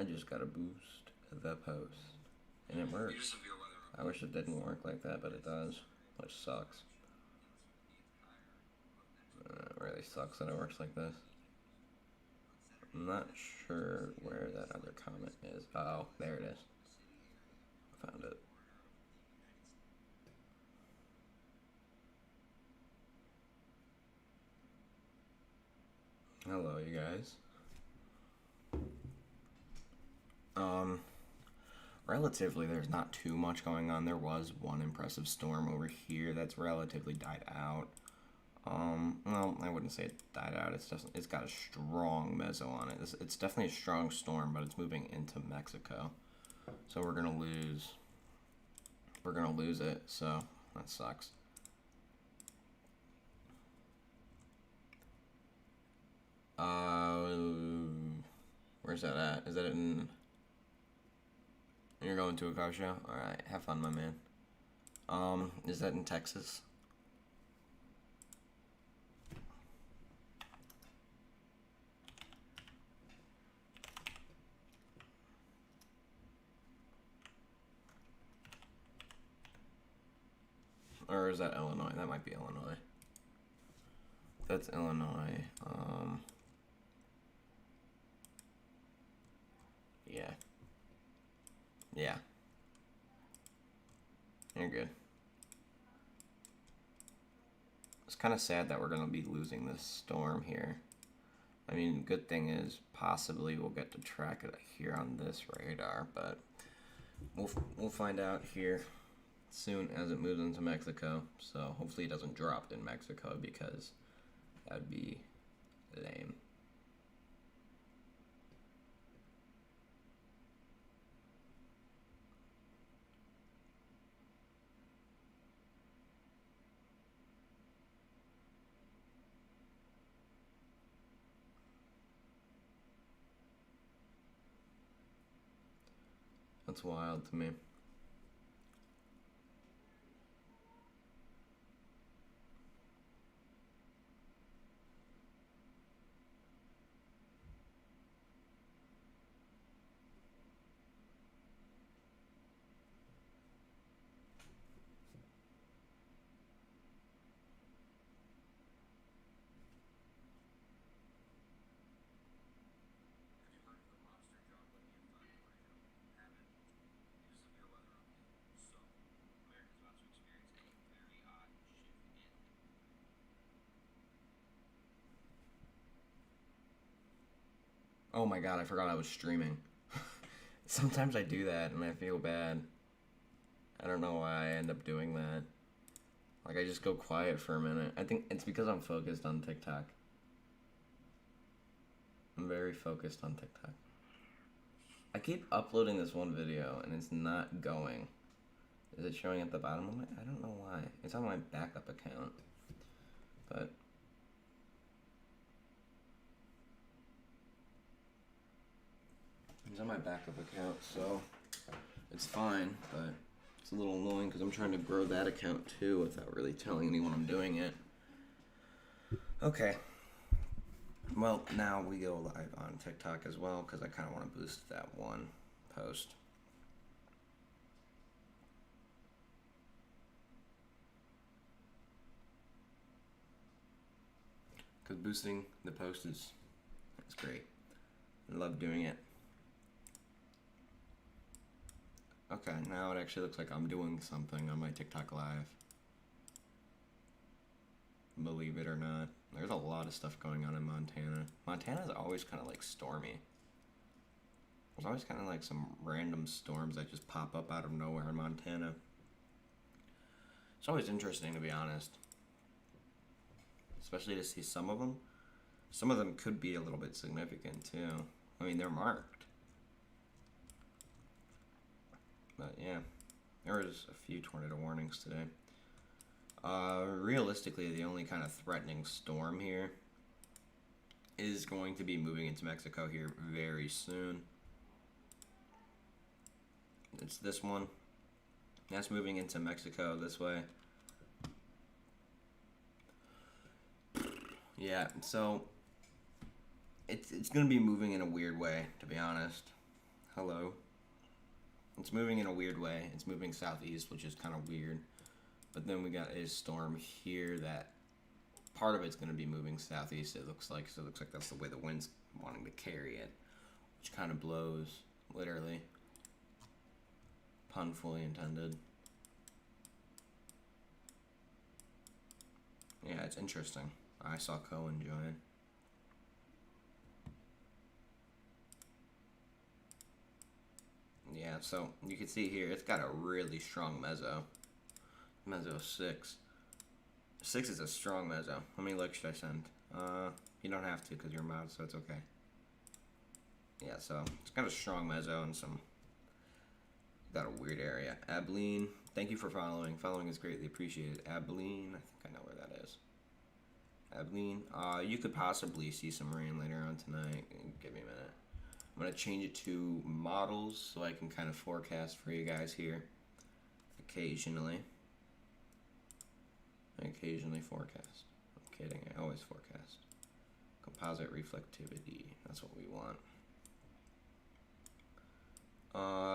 I just gotta boost the post. And it works. I wish it didn't work like that, but it does. Which sucks. It really sucks that it works like this. I'm not sure where that other comment is. Oh, there it is. Found it. Hello, you guys. Relatively, there's not too much going on. There was one impressive storm over here that's relatively died out. Well, I wouldn't say it died out. It's got a strong mezzo on it. It's definitely a strong storm, but it's moving into Mexico, so we're gonna lose. We're gonna lose it. So that sucks. Where's that at? Is that in? You're going to a car show? All right, have fun, my man. Is that in Texas? Or is that Illinois? That might be Illinois. That's Illinois. Yeah. Yeah. You're good. It's kind of sad that we're going to be losing this storm here. I mean, good thing is possibly we'll get to track it here on this radar, but we'll find out here soon as it moves into Mexico. So hopefully it doesn't drop in Mexico because that'd be lame. That's wild to me. Oh my god, I forgot I was streaming. Sometimes I do that and I feel bad. I don't know why I end up doing that. Like, I just go quiet for a minute. I think it's because I'm focused on TikTok. I'm very focused on TikTok. I keep uploading this one video and it's not going. Is it showing at the bottom of my... I don't know why. It's on my backup account. But... it's on my backup account, so... it's fine, but... it's a little annoying because I'm trying to grow that account too without really telling anyone I'm doing it. Okay. Well, now we go live on TikTok as well because I kind of want to boost that one post. Because boosting the post is great. I love doing it. Okay, now it actually looks like I'm doing something on my TikTok live. Believe it or not. There's a lot of stuff going on in Montana. Montana's always kind of like stormy. There's always kind of like some random storms that just pop up out of nowhere in Montana. It's always interesting, to be honest. Especially to see some of them. Some of them could be a little bit significant too. I mean, they're marked. But yeah, there was a few tornado warnings today. Realistically, the only kind of threatening storm here is going to be moving into Mexico here very soon. It's this one. That's moving into Mexico this way. Yeah, so it's going to be moving in a weird way, to be honest. Hello. It's moving in a weird way. It's moving southeast, which is kind of weird. But then we got a storm here that part of it's going to be moving southeast, it looks like. So it looks like that's the way the wind's wanting to carry it, which kind of blows, literally. Pun fully intended. Yeah, it's interesting. I saw Cohen join. Yeah, so you can see here, it's got a really strong mezzo. Mezzo 6. 6 is a strong mezzo. How many likes should I send? You don't have to because you're a mod, so it's okay. Yeah, so it's got a strong mezzo and some... Got a weird area. Abilene, thank you for following. Following is greatly appreciated. Abilene, I think I know where that is. Abilene, you could possibly see some rain later on tonight. Give me a minute. I'm going to change it to models so I can kind of forecast for you guys here. Occasionally. I occasionally forecast. I'm kidding, I always forecast. Composite reflectivity, that's what we want.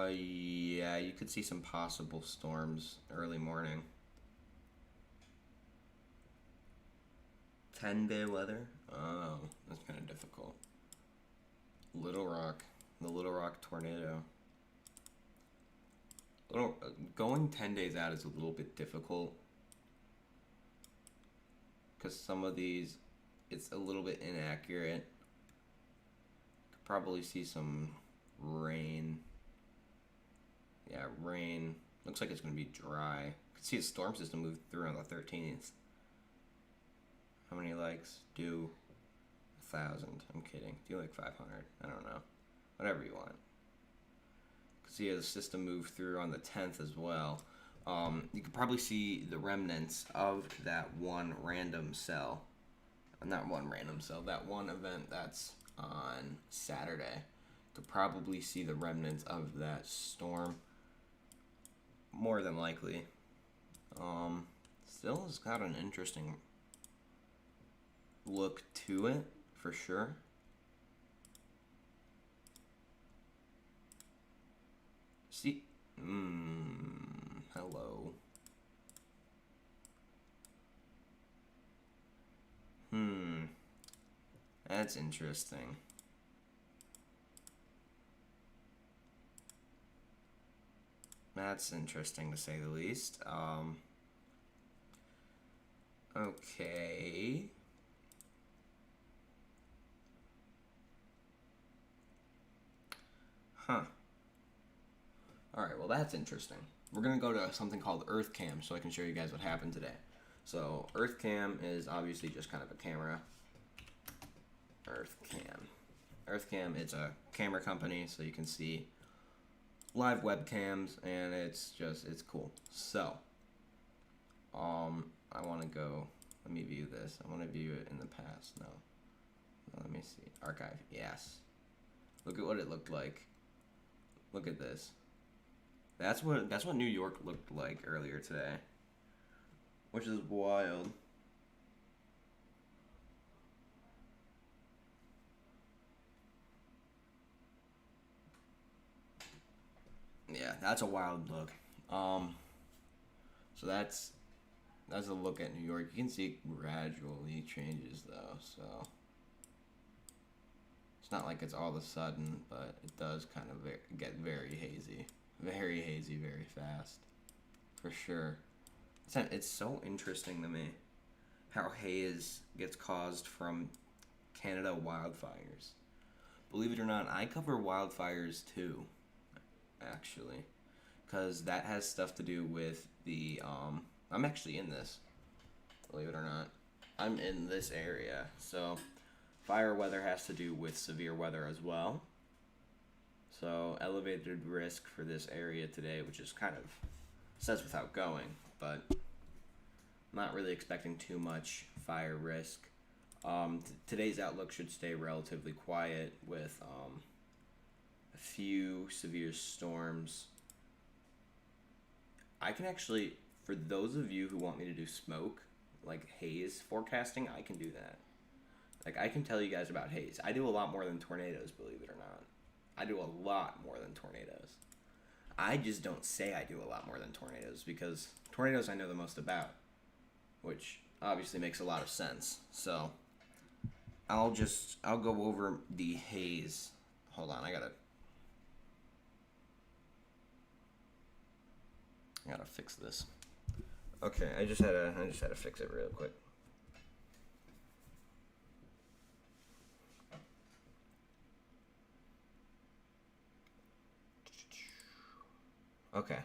Yeah, you could see some possible storms early morning. 10-day weather? Oh, that's kind of difficult. Little Rock, the Little Rock tornado. Going 10 days out is a little bit difficult because some of these, it's a little bit inaccurate. Could probably see some rain. Yeah, rain. Looks like it's going to be dry. Could see a storm system move through on the 13th. How many likes? Do 1,000. I'm kidding. Do like 500. I don't know. Whatever you want. Could see a system move through on the 10th as well. You could probably see the remnants of that one random cell. Not one random cell. That one event that's on Saturday. Could probably see the remnants of that storm. More than likely. Still has got an interesting look to it, for sure. See, hello. That's interesting. That's interesting to say the least. Okay. Huh. Alright, well that's interesting. We're going to go to something called EarthCam so I can show you guys what happened today. So EarthCam is obviously just kind of a camera. EarthCam, it's a camera company so you can see live webcams and it's cool. So, I want to go, let me view this. I want to view it in the past. No, let me see. Archive, yes. Look at what it looked like. Look at this. That's what New York looked like earlier today, which is wild. Yeah, that's a wild look. So that's a look at New York. You can see it gradually changes though, so it's not like it's all of a sudden, but it does kind of get very hazy, very fast, for sure. It's so interesting to me how haze gets caused from Canada wildfires. Believe it or not, I cover wildfires too, actually, because that has stuff to do with the I'm actually in this, believe it or not. I'm in this area, so fire weather has to do with severe weather as well. So elevated risk for this area today, which is kind of says without going, but I'm not really expecting too much fire risk. Today's outlook should stay relatively quiet with a few severe storms. I can actually, for those of you who want me to do smoke, like haze forecasting, I can do that. Like, I can tell you guys about haze. I do a lot more than tornadoes, believe it or not. I do a lot more than tornadoes. I just don't say I do a lot more than tornadoes because tornadoes I know the most about, which obviously makes a lot of sense. So I'll go over the haze. Hold on, I gotta fix this. Okay, I just had to fix it real quick. Okay.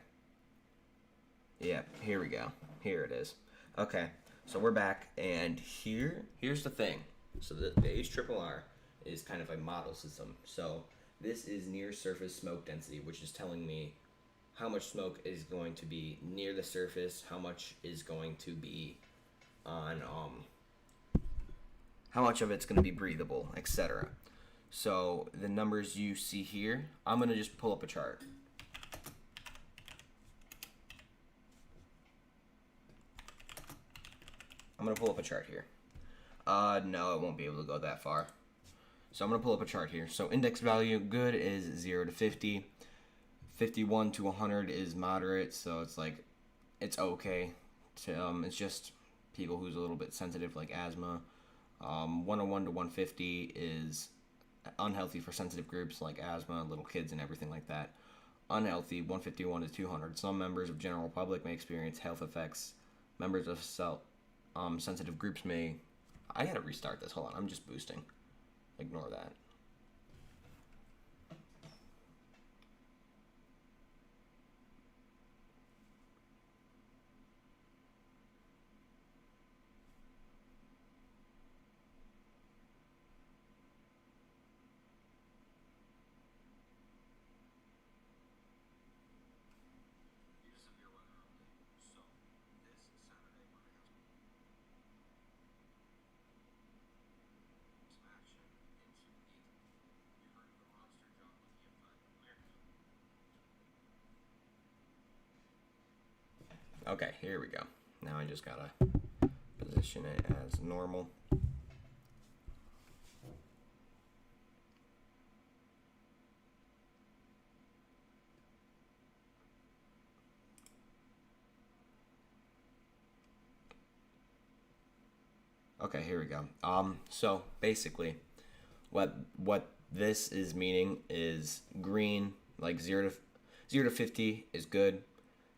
Yeah, here we go. Here it is. Okay, so we're back, and here's the thing. So the HRRR is kind of a model system. So this is near surface smoke density, which is telling me how much smoke is going to be near the surface, how much is going to be on how much of it's going to be breathable, etc. So the numbers you see here, I'm going to just pull up a chart. I'm going to pull up a chart here. No, it won't be able to go that far. So I'm going to pull up a chart here. So index value, good, is 0 to 50. 51 to 100 is moderate, so it's like, it's okay. It's just people who's a little bit sensitive, like asthma. 101 to 150 is unhealthy for sensitive groups like asthma, little kids, and everything like that. Unhealthy, 151 to 200. Some members of general public may experience health effects. Members of sensitive groups may... I gotta restart this. Hold on, I'm just boosting. Ignore that. Okay, here we go. Now I just gotta position it as normal. Okay, here we go. So basically, what this is meaning is green, like 0 to 50 is good.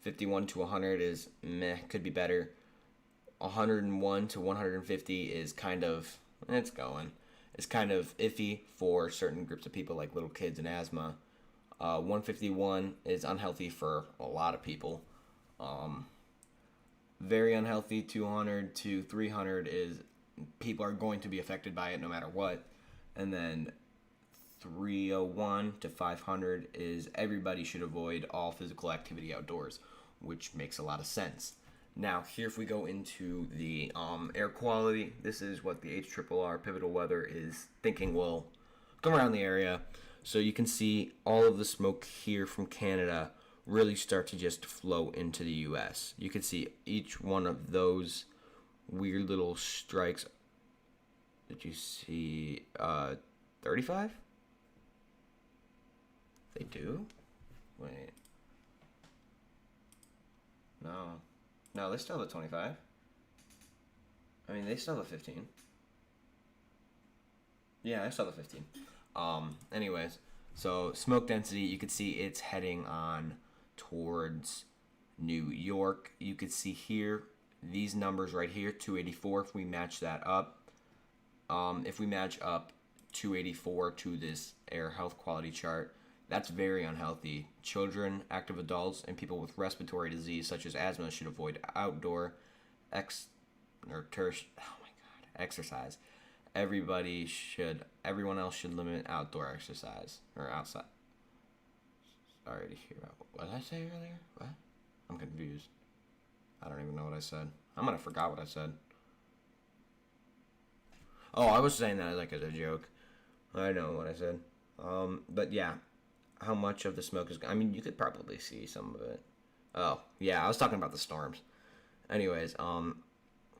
51 to 100 is meh, could be better. 101 to 150 is kind of, it's going. It's kind of iffy for certain groups of people like little kids and asthma. 151 is unhealthy for a lot of people. Very unhealthy. 200 to 300 is people are going to be affected by it no matter what. And then 301 to 500 is everybody should avoid all physical activity outdoors, which makes a lot of sense. Now, here if we go into the air quality, this is what the HRRR Pivotal Weather is thinking will come around the area. So you can see all of the smoke here from Canada really start to just flow into the U.S. You can see each one of those weird little strikes. Did you see 35? They do? Wait. No, they still have a 25. I mean, they still have a 15. Yeah, they still have a 15. Anyways, so smoke density, you can see it's heading on towards New York. You could see here, these numbers right here, 284, if we match that up. If we match up 284 to this air health quality chart, that's very unhealthy. Children, active adults, and people with respiratory disease such as asthma should avoid outdoor exercise. Everyone else should limit outdoor exercise or outside. Sorry to hear about what did I say earlier? What? I'm confused. I don't even know what I said. I'm gonna forgot what I said. Oh, I was saying that like as a joke. I know what I said. But yeah, how much of the smoke is... I mean, you could probably see some of it. Oh, yeah, I was talking about the storms. Anyways,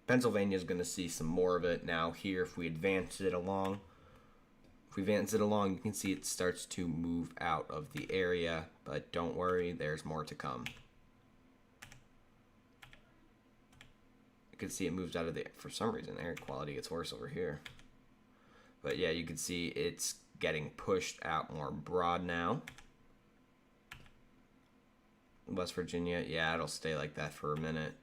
Pennsylvania's going to see some more of it now here if we advance it along. If we advance it along, you can see it starts to move out of the area, but don't worry, there's more to come. You can see it moves out of the, for some reason, air quality gets worse over here. But yeah, you can see it's getting pushed out more broad now. West Virginia, yeah, it'll stay like that for a minute.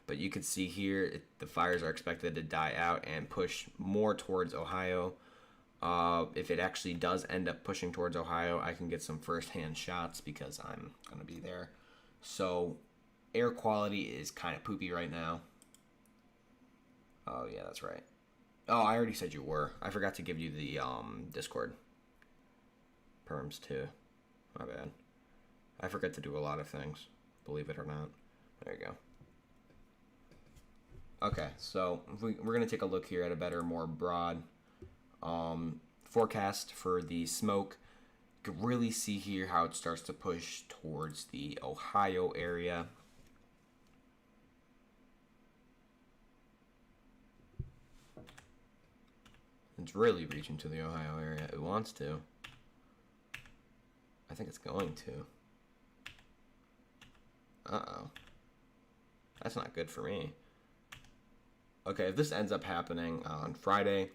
But you can see here, the fires are expected to die out and push more towards Ohio. If it actually does end up pushing towards Ohio, I can get some first-hand shots because I'm going to be there. So, air quality is kind of poopy right now. Oh, yeah, that's right. Oh, I already said you were. I forgot to give you the Discord perms, too. My bad. I forget to do a lot of things, believe it or not. There you go. Okay, so we're going to take a look here at a better, more broad forecast for the smoke. You can really see here how it starts to push towards the Ohio area. It's really reaching to the Ohio area. It wants to. I think it's going to. Uh-oh. That's not good for me. Okay, if this ends up happening on Friday,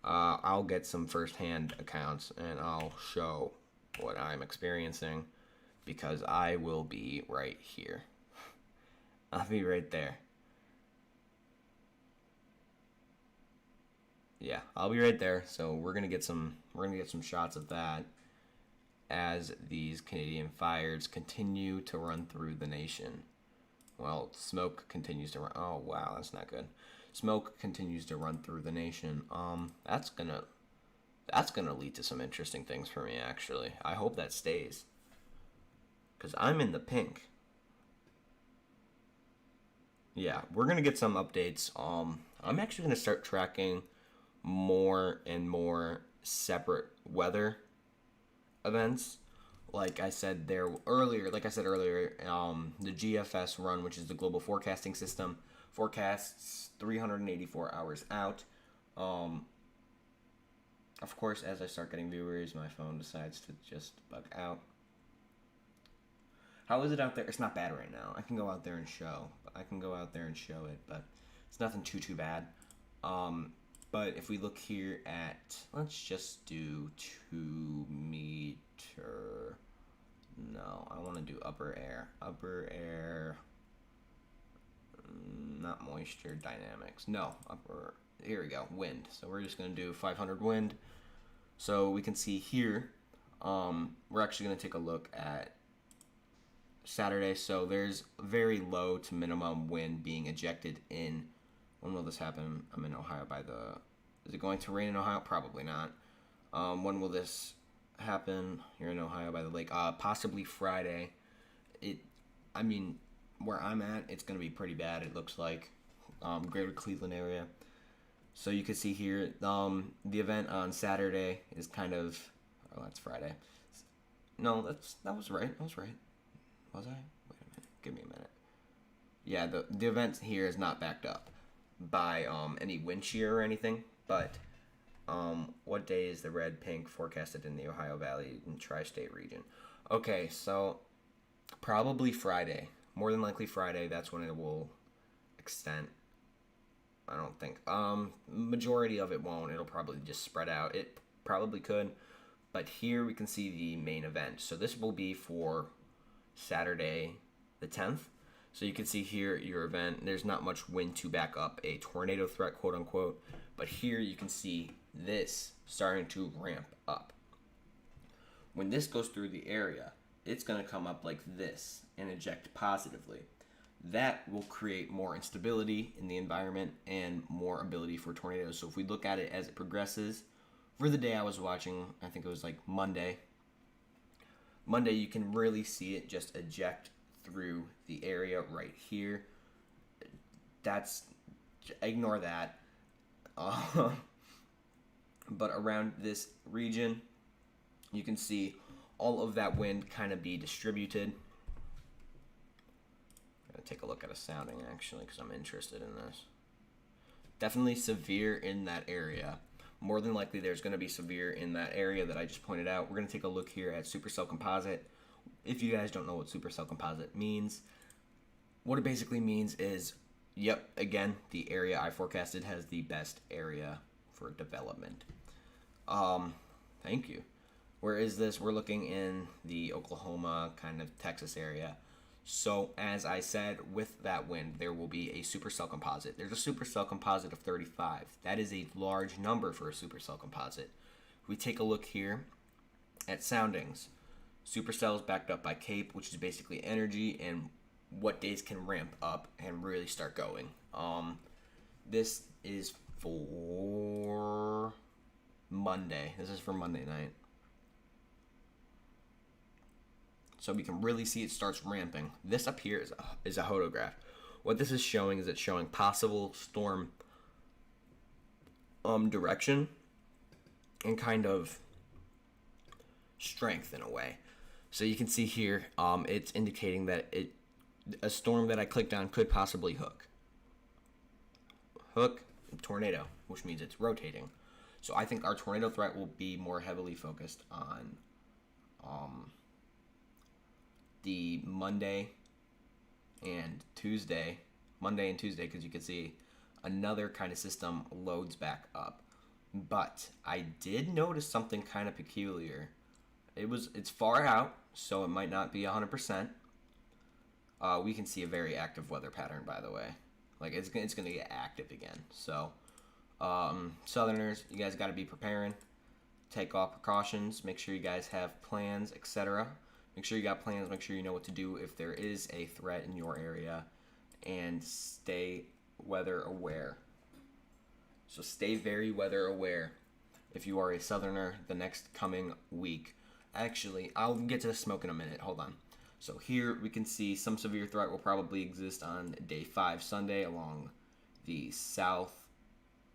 I'll get some first-hand accounts and I'll show what I'm experiencing because I will be right here. I'll be right there. Yeah, I'll be right there. So we're gonna get some shots of that as these Canadian fires continue to run through the nation. Well, smoke continues to run. Oh wow, that's not good. Smoke continues to run through the nation. That's gonna lead to some interesting things for me, actually. I hope that stays, cause I'm in the pink. Yeah, we're gonna get some updates. I'm actually gonna start tracking more and more separate weather events. Like I said earlier, the GFS run, which is the Global Forecasting System, forecasts 384 hours out. Of course, as I start getting viewers, my phone decides to just bug out. How is it out there? It's not bad right now. I can go out there and show. it, but it's nothing too bad. But if we look here at, let's just do 2 meter. No, I want to do upper air. Not moisture dynamics. No, here we go, wind. So we're just going to do 500 wind. So we can see here, we're actually going to take a look at Saturday. So there's very low to minimum wind being ejected in. When will this happen? I'm in Ohio is it going to rain in Ohio? Probably not. When will this happen? You're in Ohio by the lake. Possibly Friday. Where I'm at, it's going to be pretty bad, it looks like. Greater Cleveland area. So you can see here, the event on Saturday is kind of, oh, that's Friday. No, that was right. Was I? Wait a minute. Give me a minute. Yeah, the event here is not backed up by any wind shear or anything, but what day is the red pink forecasted in the Ohio Valley and tri-state region? Okay, so probably Friday. More than likely Friday, that's when it will extend. I don't think. Majority of it won't. It'll probably just spread out. It probably could. But here we can see the main event. So this will be for Saturday the 10th. So you can see here your event. There's not much wind to back up a tornado threat, quote unquote. But here you can see this starting to ramp up. When this goes through the area, it's going to come up like this and eject positively. That will create more instability in the environment and more ability for tornadoes. So if we look at it as it progresses, for the day I was watching, I think it was like Monday, you can really see it just eject through the area right here. Ignore that. But around this region, you can see all of that wind kind of be distributed. I'm going to take a look at a sounding actually because I'm interested in this. Definitely severe in that area. more than likely there's going to be severe in that area that I just pointed out. We're going to take a look here at supercell composite. If you guys don't know what supercell composite means, what it basically means is, yep, again, the area I forecasted has the best area for development. Thank you. Where is this? We're looking in the Oklahoma, kind of Texas area. So, as I said, with that wind, there will be a supercell composite. There's a supercell composite of 35. That is a large number for a supercell composite. If we take a look here at soundings, supercell is backed up by CAPE, which is basically energy and what days can ramp up and really start going. This is for Monday. This is for Monday night. So we can really see it starts ramping. This up here is a hodograph. What this is showing is it's showing possible storm direction and kind of strength in a way. So you can see here, it's indicating that a storm that I clicked on could possibly hook. Tornado, which means it's rotating. So I think our tornado threat will be more heavily focused on the Monday and Tuesday, because you can see another kind of system loads back up. But I did notice something kind of peculiar. It's far out, so it might not be 100%. We can see a very active weather pattern, by the way. Like, it's going to get active again. So, Southerners, you guys got to be preparing. Take all precautions. Make sure you guys have plans, etc. Make sure you got plans. Make sure you know what to do if there is a threat in your area. And stay weather aware. So stay very weather aware if you are a Southerner the next coming week. Actually, I'll get to the smoke in a minute. Hold on. So here we can see some severe threat will probably exist on day 5 Sunday along the south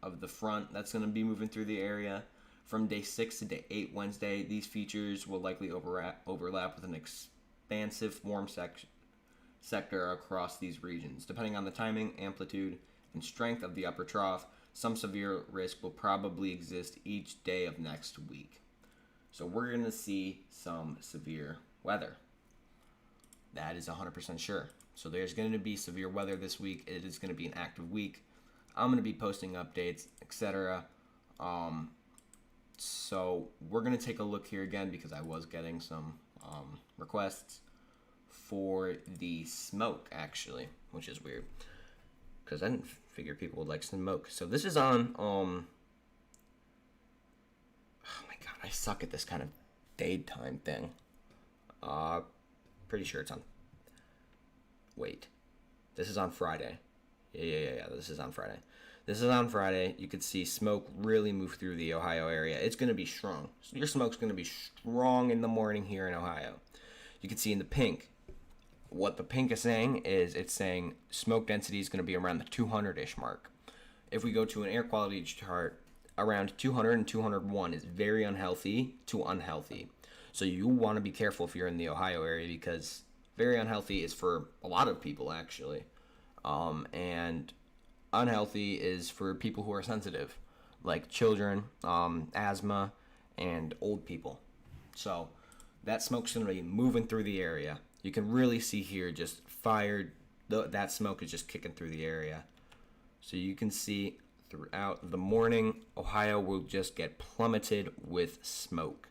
of the front. That's going to be moving through the area. From day 6 to day 8 Wednesday, these features will likely overlap with an expansive warm sector across these regions. Depending on the timing, amplitude, and strength of the upper trough, some severe risk will probably exist each day of next week. So we're going to see some severe weather. That is 100% sure. So there's going to be severe weather this week. It is going to be an active week. I'm going to be posting updates, etc. So we're going to take a look here again because I was getting some requests for the smoke, actually, which is weird because I didn't figure people would like smoke. So this is on, oh my god, I suck at this kind of daytime thing. Pretty sure it's on, wait, this is on Friday. Yeah, this is on Friday. This is on Friday. You could see smoke really move through the Ohio area. It's going to be strong. So your smoke's going to be strong in the morning here in Ohio. You can see in the pink, what the pink is saying is it's saying smoke density is going to be around the 200-ish mark. If we go to an air quality chart, around 200 and 201 is very unhealthy to unhealthy. So you want to be careful if you're in the Ohio area because very unhealthy is for a lot of people, actually. And unhealthy is for people who are sensitive, like children, asthma, and old people. So that smoke's going to be moving through the area. You can really see here just fired. That smoke is just kicking through the area. So you can see throughout the morning, Ohio will just get plummeted with smoke.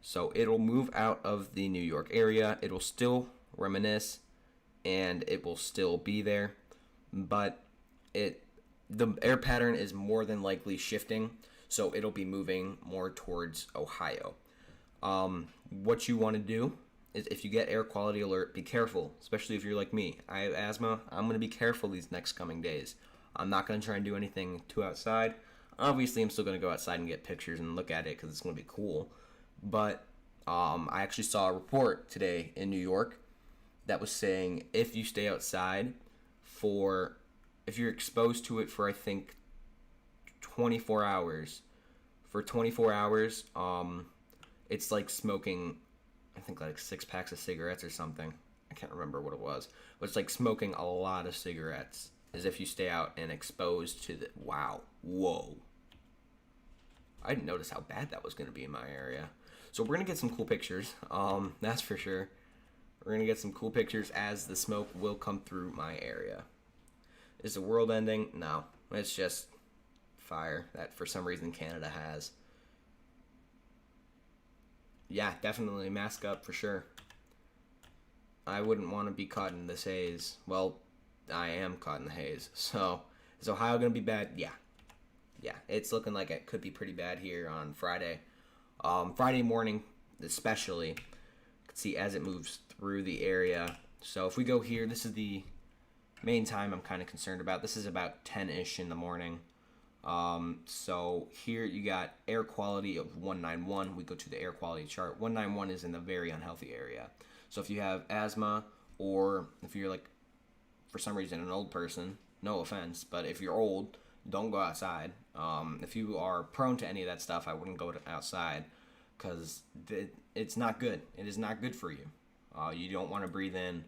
So it'll move out of the New York area. It will still reminisce, and it will still be there. But the air pattern is more than likely shifting, so it'll be moving more towards Ohio. What you want to do is if you get air quality alert, be careful, especially if you're like me. I have asthma. I'm going to be careful these next coming days. I'm not going to try and do anything too outside. Obviously, I'm still going to go outside and get pictures and look at it because it's going to be cool. But I actually saw a report today in New York that was saying if you stay outside if you're exposed to it for, I think, 24 hours, it's like smoking, I think, like 6 packs of cigarettes or something. I can't remember what it was. But it's like smoking a lot of cigarettes as if you stay out and exposed to the, wow, whoa. I didn't notice how bad that was going to be in my area. So we're going to get some cool pictures. That's for sure. We're going to get some cool pictures as the smoke will come through my area. Is the world ending? No. It's just fire that for some reason Canada has. Yeah, definitely mask up for sure. I wouldn't want to be caught in this haze. Well, I am caught in the haze. So, is Ohio going to be bad? Yeah. Yeah, it's looking like it could be pretty bad here on Friday. Friday morning, especially, you can see as it moves through the area. So if we go here, this is the main time I'm kind of concerned about. This is about 10-ish in the morning. So here you got air quality of 191. We go to the air quality chart. 191 is in the very unhealthy area. So if you have asthma, or if you're like, for some reason, an old person, no offense, but if you're old, don't go outside. If you are prone to any of that stuff, I wouldn't go outside because it's not good. It is not good for you. You don't want to breathe in.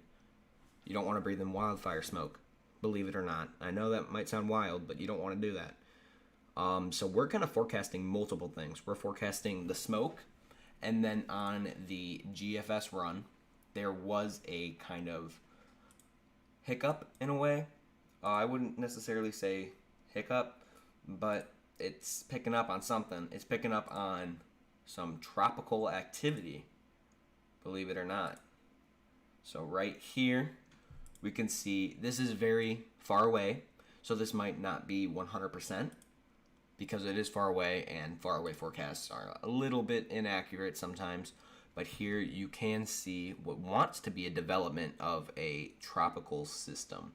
You don't want to breathe in wildfire smoke. Believe it or not. I know that might sound wild, but you don't want to do that. So we're kind of forecasting multiple things. We're forecasting the smoke, and then on the GFS run, there was a kind of hiccup in a way. I wouldn't necessarily say hiccup, but it's picking up on something. It's picking up on some tropical activity, believe it or not. So right here, we can see this is very far away, so this might not be 100% because it is far away, and far away forecasts are a little bit inaccurate sometimes. But here you can see what wants to be a development of a tropical system.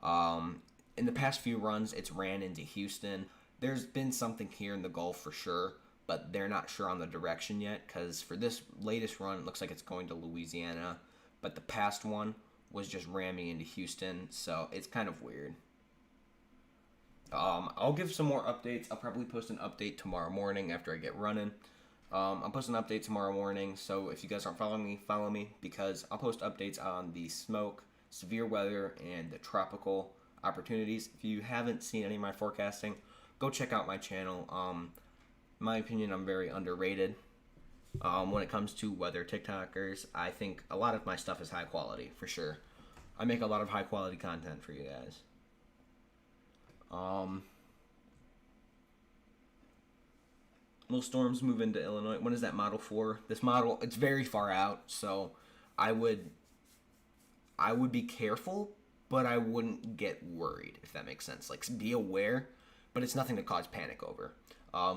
In the past few runs, it's ran into Houston. There's been something here in the Gulf for sure, but they're not sure on the direction yet, because for this latest run, it looks like it's going to Louisiana, but the past one was just ramming into Houston, so it's kind of weird. I'll give some more updates. I'll probably post an update tomorrow morning after I get running. I'll post an update tomorrow morning, so if you guys aren't following me, follow me, because I'll post updates on the smoke, severe weather, and the tropical opportunities. If you haven't seen any of my forecasting, go check out my channel. In my opinion, I'm very underrated when it comes to weather TikTokers. I think a lot of my stuff is high quality, for sure. I make a lot of high quality content for you guys. Will storms move into Illinois? When is that model for? This model, it's very far out, so I would be careful, but I wouldn't get worried, if that makes sense. Like, be aware, but it's nothing to cause panic over.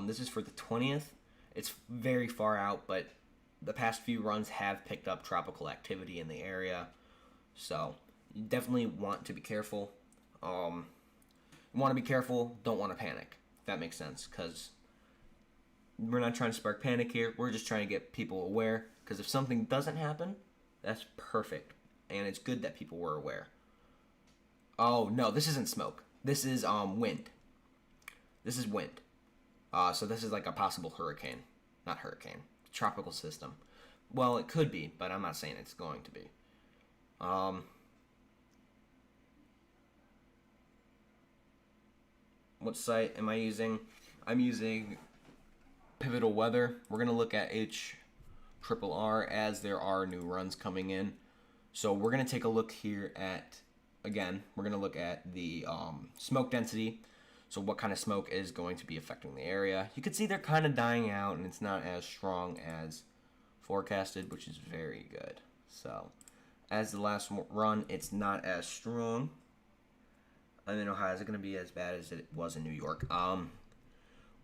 This is for the 20th. It's very far out, but the past few runs have picked up tropical activity in the area, so you definitely want to be careful. You want to be careful, don't want to panic, if that makes sense, because we're not trying to spark panic here. We're just trying to get people aware, because if something doesn't happen, that's perfect, and it's good that people were aware. Oh, no, this isn't smoke. This is wind. This is wind. So this is like a possible hurricane. Not hurricane. Tropical system. Well, it could be, but I'm not saying it's going to be. What site am I using? I'm using Pivotal Weather. We're going to look at HRRR as there are new runs coming in. So we're going to take a look here at, again, we're going to look at the smoke density. So what kind of smoke is going to be affecting the area. You can see they're kind of dying out, and it's not as strong as forecasted, which is very good. So as the last run, it's not as strong. And in Ohio, is it going to be as bad as it was in New York?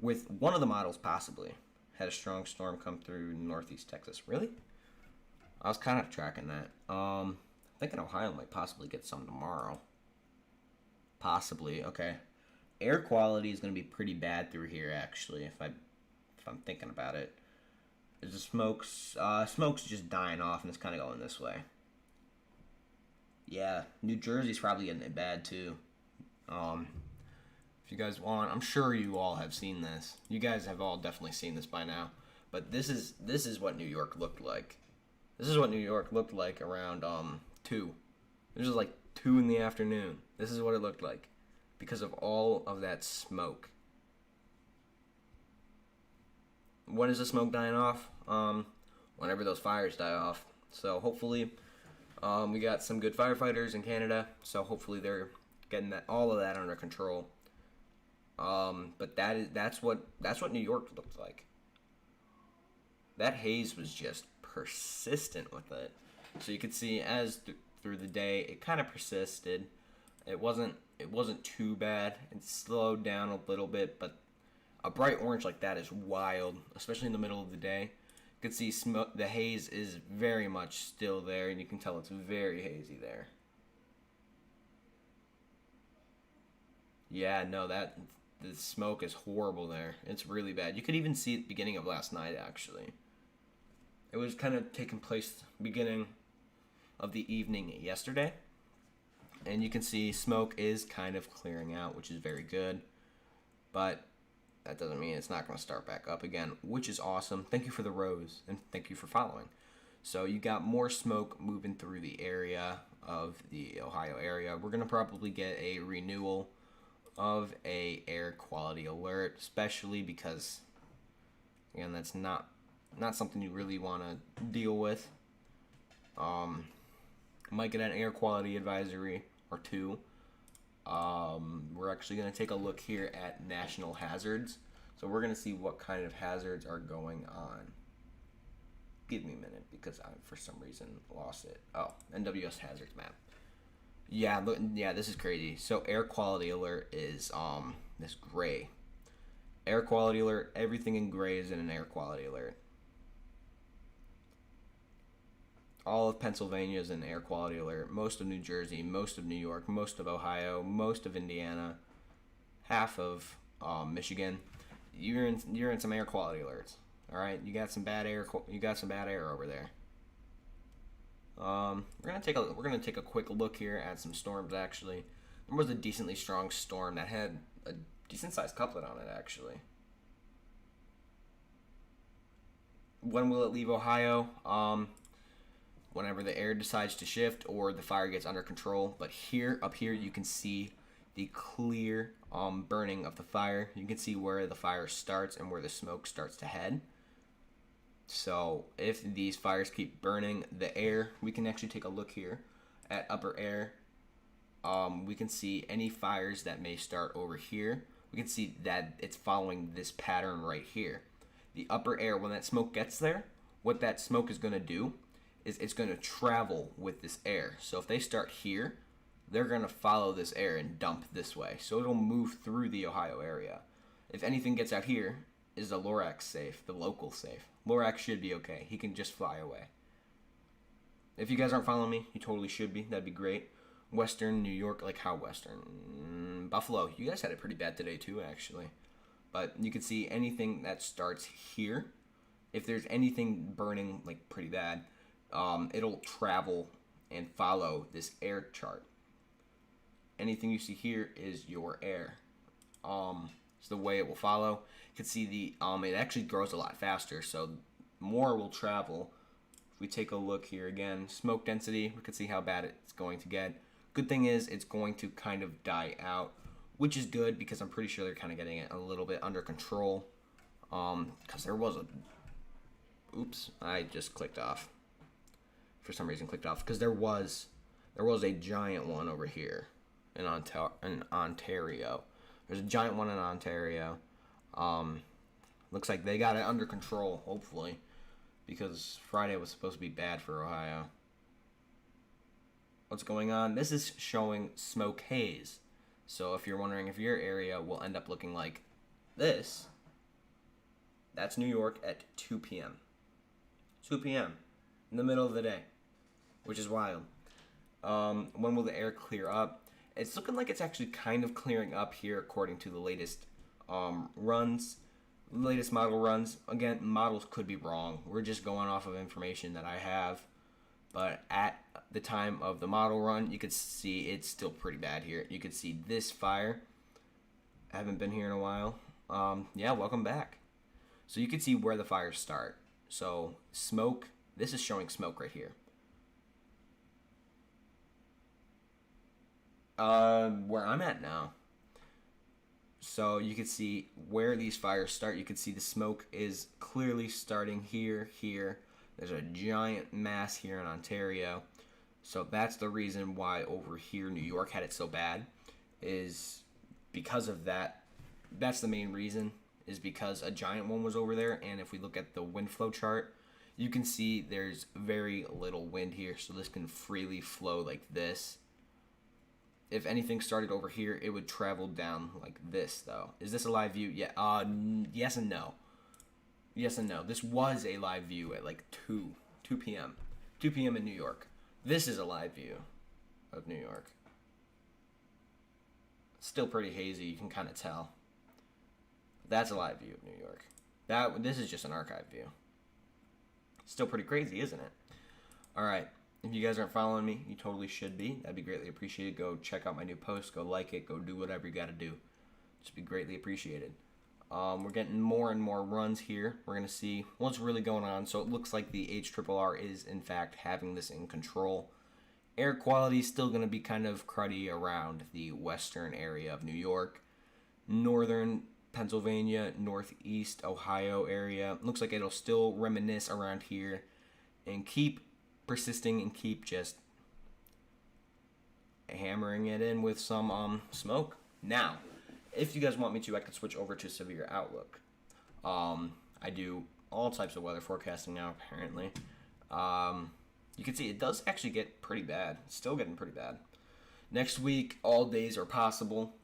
With one of the models possibly had a strong storm come through northeast Texas. Really? I was kind of tracking that. I'm thinking Ohio might possibly get some tomorrow. Possibly. Okay. Air quality is going to be pretty bad through here, actually, if I'm thinking about it. There's the smoke's just dying off, and it's kind of going this way. Yeah, New Jersey's probably getting it bad too. If you guys want, I'm sure you all have seen this. You guys have all definitely seen this by now. But this is what New York looked like. This is what New York looked like around 2. This was like 2 in the afternoon. This is what it looked like because of all of that smoke. when is the smoke dying off? Whenever those fires die off. So hopefully, we got some good firefighters in Canada. So hopefully they're getting all of that under control. But that's what New York looked like. That haze was just persistent with it. So you could see through the day it kind of persisted. It wasn't too bad. It slowed down a little bit, but a bright orange like that is wild, especially in the middle of the day. You can see smoke. The haze is very much still there, and you can tell it's very hazy there. Yeah, no, the smoke is horrible there. It's really bad. You could even see it at the beginning of last night, actually. It was kind of taking place beginning of the evening yesterday. And you can see smoke is kind of clearing out, which is very good. But that doesn't mean it's not going to start back up again, which is awesome. Thank you for the rose, and thank you for following. So you got more smoke moving through the area of the Ohio area. We're going to probably get a renewal of a air quality alert, especially because, again, that's not something you really want to deal with. Might get an air quality advisory or two. We're actually going to take a look here at national hazards. So we're going to see what kind of hazards are going on. Give me a minute because I, for some reason, lost it. Oh, NWS hazards map. Yeah, this is crazy. So air quality alert is this gray. Air quality alert, everything in gray is in an air quality alert. All of Pennsylvania is in air quality alert. Most of New Jersey, most of New York, most of Ohio, most of Indiana, half of Michigan. You're in some air quality alerts. All right, you got some bad air. You got some bad air over there. We're gonna take a quick look here at some storms. Actually, there was a decently strong storm that had a decent sized couplet on it. Actually, when will it leave Ohio? Whenever the air decides to shift or the fire gets under control. But up here, you can see the clear burning of the fire. You can see where the fire starts and where the smoke starts to head. So if these fires keep burning the air, we can actually take a look here at upper air. We can see any fires that may start over here. We can see that it's following this pattern right here. The upper air, when that smoke gets there, what that smoke is going to do is it's going to travel with this air. So if they start here, they're going to follow this air and dump this way. So it'll move through the Ohio area. If anything gets out here, is the Lorax safe, the local safe? Lorax should be okay. He can just fly away. If you guys aren't following me, you totally should be. That'd be great. Western New York, like how Western? Buffalo. You guys had it pretty bad today too, actually. But you can see anything that starts here. If there's anything burning like pretty bad, it'll travel and follow this air chart. Anything you see here is your air. It's the way it will follow. You can see it actually grows a lot faster, so more will travel. If we take a look here again, smoke density, we can see how bad it's going to get. Good thing is it's going to kind of die out, which is good because I'm pretty sure they're kind of getting it a little bit under control. Because there was oops, I just clicked off. For some reason clicked off because there was a giant one over here in Ontario. There's a giant one in Ontario. Looks like they got it under control, hopefully, because Friday was supposed to be bad for Ohio. What's going on? This is showing smoke haze. So if you're wondering if your area will end up looking like this, that's New York at 2 p.m. 2 p.m. in the middle of the day, which is wild. When will the air clear up? It's looking like it's actually kind of clearing up here according to the latest latest model runs. Again, models could be wrong. We're just going off of information that I have. But at the time of the model run, you could see it's still pretty bad here. You could see this fire. I haven't been here in a while. Yeah, welcome back. So you can see where the fires start. So smoke, this is showing smoke right here. Where I'm at now. So you can see where these fires start. You can see the smoke is clearly starting here, here. There's a giant mass here in Ontario. So that's the reason why over here New York had it so bad, is because of that. That's the main reason, is because a giant one was over there. And if we look at the wind flow chart, you can see there's very little wind here. So this can freely flow like this. If anything started over here, it would travel down like this, though. Is this a live view? Yeah. Yes and no. Yes and no. This was a live view at like 2 p.m. 2 p.m. in New York. This is a live view of New York. Still pretty hazy. You can kind of tell. That's a live view of New York. This is just an archive view. Still pretty crazy, isn't it? All right. If you guys aren't following me, you totally should be. That'd be greatly appreciated. Go check out my new post. Go like it. Go do whatever you got to do. Just be greatly appreciated. We're getting more and more runs here. We're going to see what's really going on. So it looks like the HRRR is, in fact, having this in control. Air quality is still going to be kind of cruddy around the western area of New York. Northern Pennsylvania, northeast Ohio area. Looks like it'll still reminisce around here and keep persisting and keep just hammering it in with some smoke. Now, if you guys want me to, I can switch over to Severe Outlook. I do all types of weather forecasting now, apparently. You can see it does actually get pretty bad. It's still getting pretty bad. Next week, all days are possible.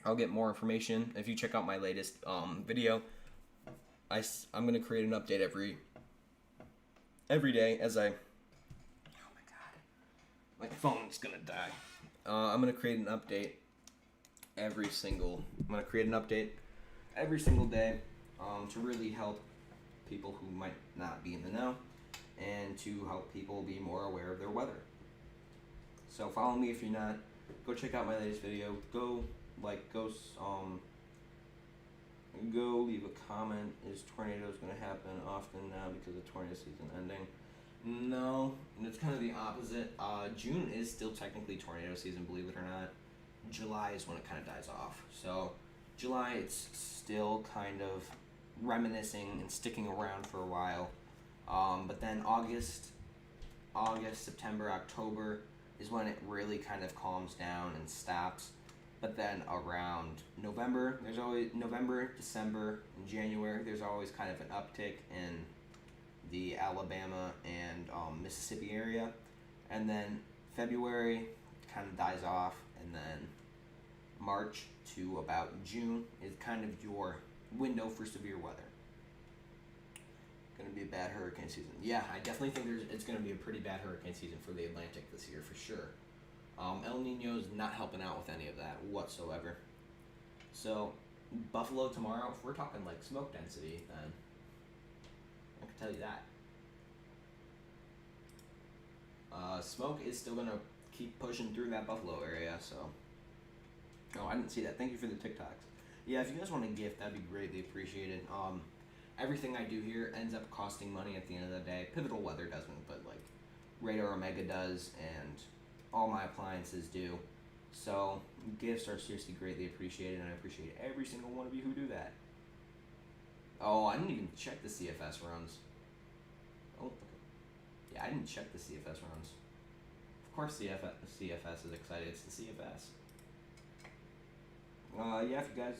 I'll get more information. If you check out my latest video, I'm going to create an update every day as I... My phone's gonna die. I'm gonna create an update every single day to really help people who might not be in the know and to help people be more aware of their weather. So follow me if you're not. Go check out my latest video. Go leave a comment. Is tornadoes gonna happen often now because of tornado season ending? No, it's kind of the opposite. June is still technically tornado season, believe it or not. July is when it kind of dies off. So July, it's still kind of reminiscing and sticking around for a while. But then August, September, October is when it really kind of calms down and stops. But then around November, December, and January, there's always kind of an uptick in the Alabama and Mississippi area, and then February kind of dies off, and then March to about June is kind of your window for severe weather. Going to be a bad hurricane season. Yeah, I definitely think it's going to be a pretty bad hurricane season for the Atlantic this year for sure. El Nino's not helping out with any of that whatsoever. So Buffalo tomorrow, if we're talking like smoke density, then I can tell you that. Smoke is still going to keep pushing through that Buffalo area, so... Oh, I didn't see that. Thank you for the TikToks. Yeah, if you guys want a gift, that'd be greatly appreciated. Everything I do here ends up costing money at the end of the day. Pivotal Weather doesn't, but, like, Radar Omega does, and all my appliances do. So, gifts are seriously greatly appreciated, and I appreciate every single one of you who do that. Oh, I didn't even check the CFS runs. Oh, okay. Yeah, I didn't check the CFS runs. Of course CFS is excited. It's the CFS. Yeah, if you guys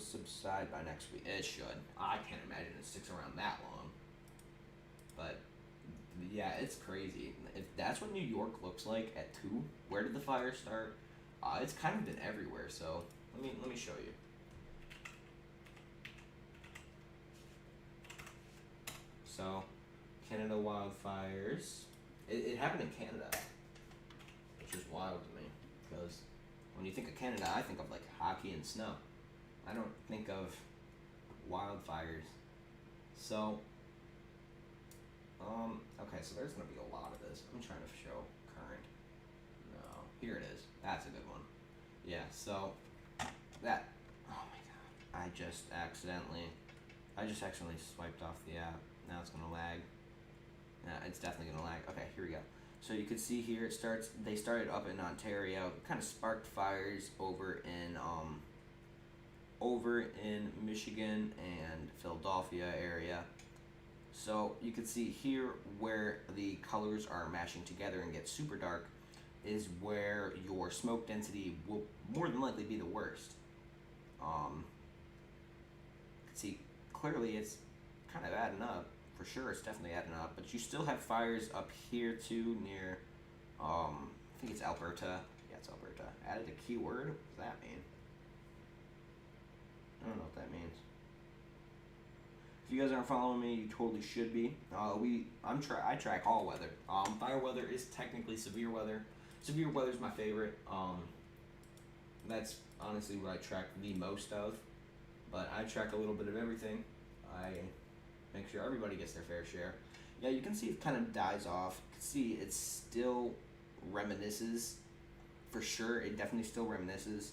subside by next week, it should. I can't imagine it sticks around that long. But, yeah, it's crazy. If that's what New York looks like at 2, where did the fire start? It's kind of been everywhere, so let me show you. So, Canada wildfires. It happened in Canada, which is wild to me, because when you think of Canada, I think of like hockey and snow. I don't think of wildfires. So, okay, so there's gonna be a lot of this. I'm trying to show current. No, here it is. That's a good one. Yeah, so that. Oh my god, I just accidentally swiped off the app. Now it's gonna lag. It's definitely gonna lag. Okay, here we go. So you can see here they started up in Ontario, kind of sparked fires over in over in Michigan and Philadelphia area. So you can see here where the colors are mashing together and get super dark is where your smoke density will more than likely be the worst. You can see clearly it's kind of adding up. For sure, it's definitely adding up. But you still have fires up here too near, I think it's Alberta. Yeah, it's Alberta. Added a keyword. What does that mean? I don't know what that means. If you guys aren't following me, you totally should be. I track all weather. Fire weather is technically severe weather. Severe weather is my favorite. That's honestly what I track the most of. But I track a little bit of everything. I make sure everybody gets their fair share. Yeah, you can see it kind of dies off. You can see it still reminisces. For sure, it definitely still reminisces.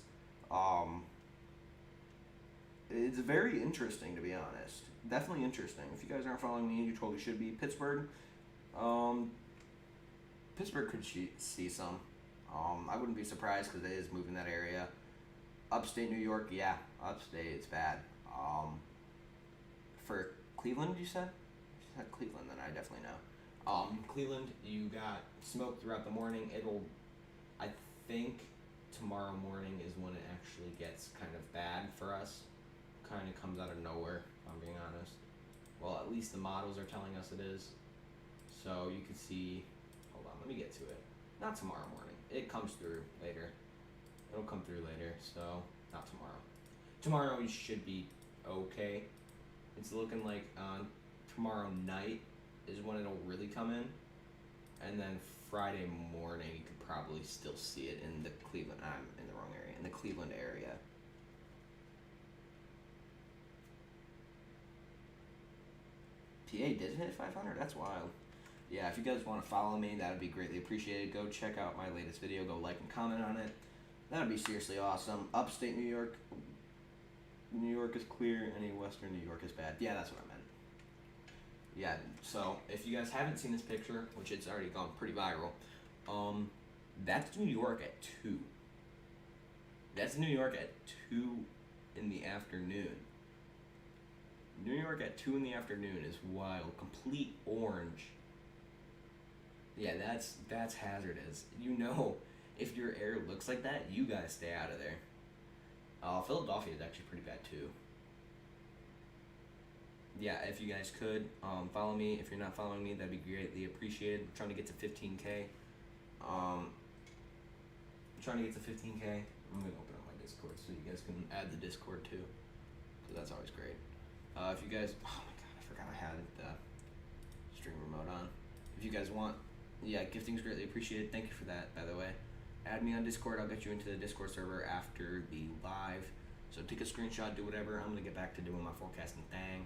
It's very interesting, to be honest. Definitely interesting. If you guys aren't following me, you totally should be. Pittsburgh, Pittsburgh could see some. I wouldn't be surprised because it is moving that area. Upstate New York, yeah, upstate it's bad. For Cleveland, you said? If you said Cleveland, then I definitely know. Cleveland, you got smoke throughout the morning. I think tomorrow morning is when it actually gets kind of bad for us. Kind of comes out of nowhere, if I'm being honest. Well, at least the models are telling us it is. So you can see, hold on, let me get to it. Not tomorrow morning. It comes through later. It'll come through later, so not tomorrow. Tomorrow you should be okay. It's looking like tomorrow night is when it'll really come in. And then Friday morning you could probably still see it in the Cleveland, I'm in the wrong area, in the Cleveland area. PA did hit 500? That's wild. Yeah, if you guys want to follow me, that would be greatly appreciated. Go check out my latest video. Go like and comment on it. That would be seriously awesome. Upstate New York. New York is clear. Any Western New York is bad. Yeah, that's what I meant. Yeah, so if you guys haven't seen this picture, which it's already gone pretty viral, that's New York at 2. That's New York at 2 in the afternoon. New York at 2 in the afternoon is wild. Complete orange. Yeah, that's hazardous. You know, if your air looks like that, you gotta stay out of there. Philadelphia is actually pretty bad too. Yeah, if you guys could follow me. If you're not following me, that'd be greatly appreciated. I'm trying to get to 15K. I'm trying to get to 15K. I'm gonna open up my Discord so you guys can add the Discord too, because that's always great. If you guys, oh my god, I forgot I had the stream remote on. If you guys want, yeah, gifting's greatly appreciated. Thank you for that, by the way. Add me on Discord. I'll get you into the Discord server after the live. So take a screenshot, do whatever. I'm gonna get back to doing my forecasting thing.